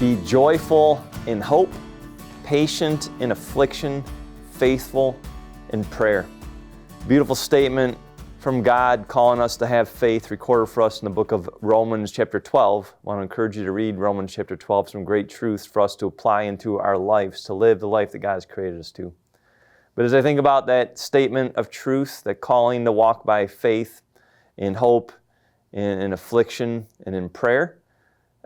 Be joyful in hope, patient in affliction, faithful in prayer. Beautiful statement from God calling us to have faith, recorded for us in the book of Romans chapter 12. I want to encourage you to read Romans chapter 12, some great truths for us to apply into our lives, to live the life that God has created us to. But as I think about that statement of truth, that calling to walk by faith in hope, in affliction, and in prayer,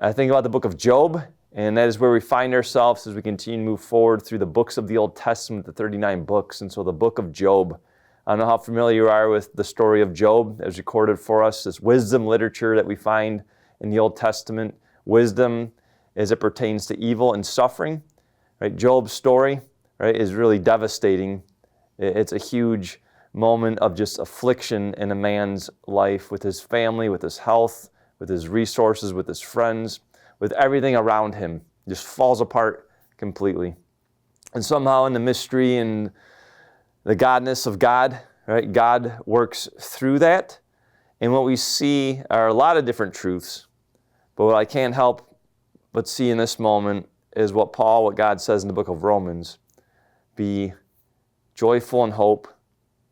I think about the book of Job, and that is where we find ourselves as we continue to move forward through the books of the Old Testament, the 39 books. And so the book of Job, I don't know how familiar you are with the story of Job as recorded for us, this wisdom literature that we find in the Old Testament. Wisdom as it pertains to evil and suffering. Right? Job's story, right, is really devastating. It's a huge moment of just affliction in a man's life with his family, with his health, with his resources, with his friends, with everything around him. Just falls apart completely. And somehow in the mystery and the godness of God, right, God works through that. And what we see are a lot of different truths. But what I can't help but see in this moment is what God says in the book of Romans. Be joyful in hope,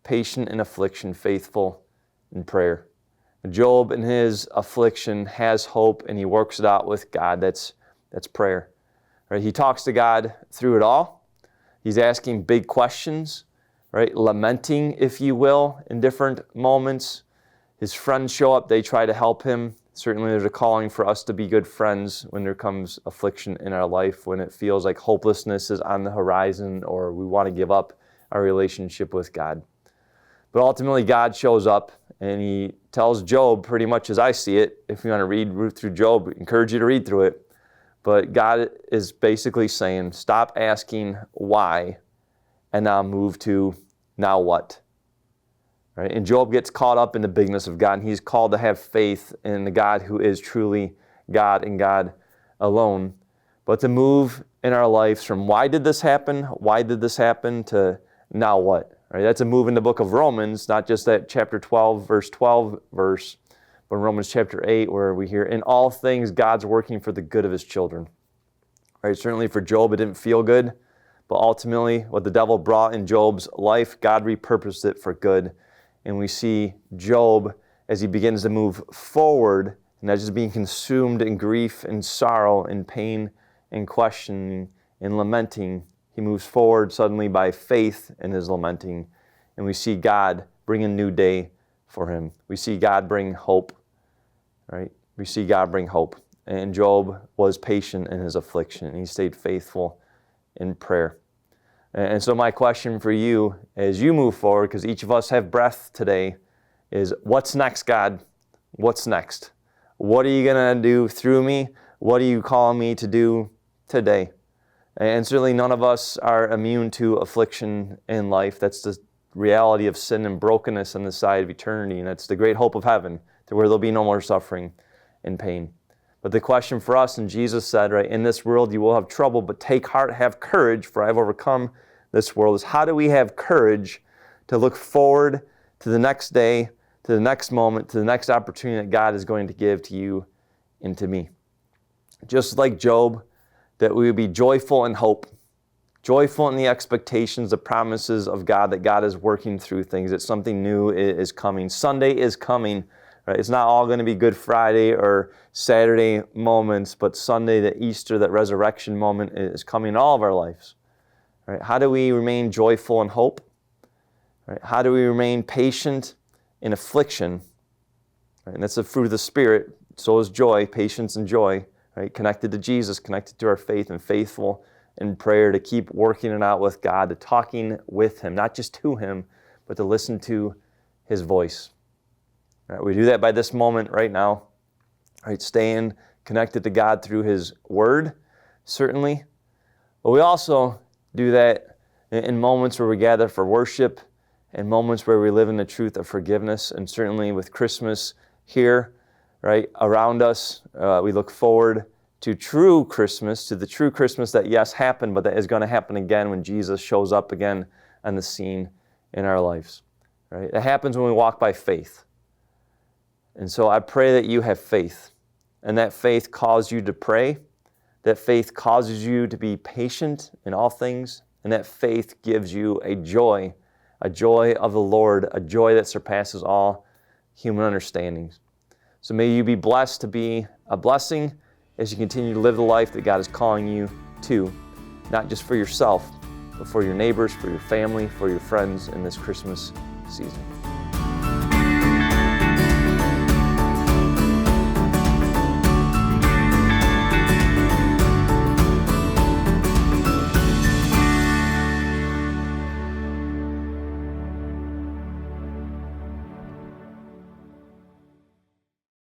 patient in affliction, faithful in prayer. Job in his affliction has hope and he works it out with God. That's prayer. Right? He talks to God through it all. He's asking big questions, right? Lamenting, if you will, in different moments. His friends show up, they try to help him. Certainly there's a calling for us to be good friends when there comes affliction in our life, when it feels like hopelessness is on the horizon or we want to give up our relationship with God. But ultimately God shows up and he tells Job, pretty much as I see it, if you want to read through Job, I encourage you to read through it. But God is basically saying, stop asking why and now move to now what. Right? And Job gets caught up in the bigness of God, and he's called to have faith in the God who is truly God and God alone. But to move in our lives from why did this happen, to now what. Right? That's a move in the book of Romans, not just that chapter 12, verse 12 verse, but Romans chapter 8 where we hear, in all things God's working for the good of his children. Right? Certainly for Job it didn't feel good, but ultimately what the devil brought in Job's life, God repurposed it for good. And we see Job as he begins to move forward, not just being consumed in grief and sorrow and pain and questioning and lamenting. He moves forward suddenly by faith in his lamenting. And we see God bring a new day for him. We see God bring hope. Right? We see God bring hope. And Job was patient in his affliction. And he stayed faithful in prayer. And so my question for you as you move forward, because each of us have breath today, is what's next, God? What's next? What are you going to do through me? What are you calling me to do today? And certainly none of us are immune to affliction in life. That's the reality of sin and brokenness on the side of eternity. And that's the great hope of heaven, to where there'll be no more suffering and pain. But the question for us, and Jesus said, right, in this world you will have trouble, but take heart, have courage, for I have overcome this world, is how do we have courage to look forward to the next day, to the next moment, to the next opportunity that God is going to give to you and to me. Just like Job, that we would be joyful in hope, joyful in the expectations, the promises of God, that God is working through things, that something new is coming. Sunday is coming. Right? It's not all going to be Good Friday or Saturday moments, but Sunday, the Easter, that resurrection moment is coming in all of our lives. Right? How do we remain joyful in hope? Right? How do we remain patient in affliction? Right? And that's the fruit of the Spirit. So is joy, patience and joy. Right? Connected to Jesus, connected to our faith, and faithful in prayer to keep working it out with God, to talking with Him, not just to Him, but to listen to His voice. Right? We do that by this moment right now. Right? Staying connected to God through His Word, certainly. But we also do that in moments where we gather for worship, in moments where we live in the truth of forgiveness, and certainly with Christmas here, right, around us. We look forward to true Christmas, to the true Christmas that, yes, happened, but that is going to happen again when Jesus shows up again on the scene in our lives. Right? It happens when we walk by faith. And so I pray that you have faith, and that faith calls you to pray, that faith causes you to be patient in all things, and that faith gives you a joy of the Lord, a joy that surpasses all human understandings. So may you be blessed to be a blessing as you continue to live the life that God is calling you to, not just for yourself, but for your neighbors, for your family, for your friends in this Christmas season.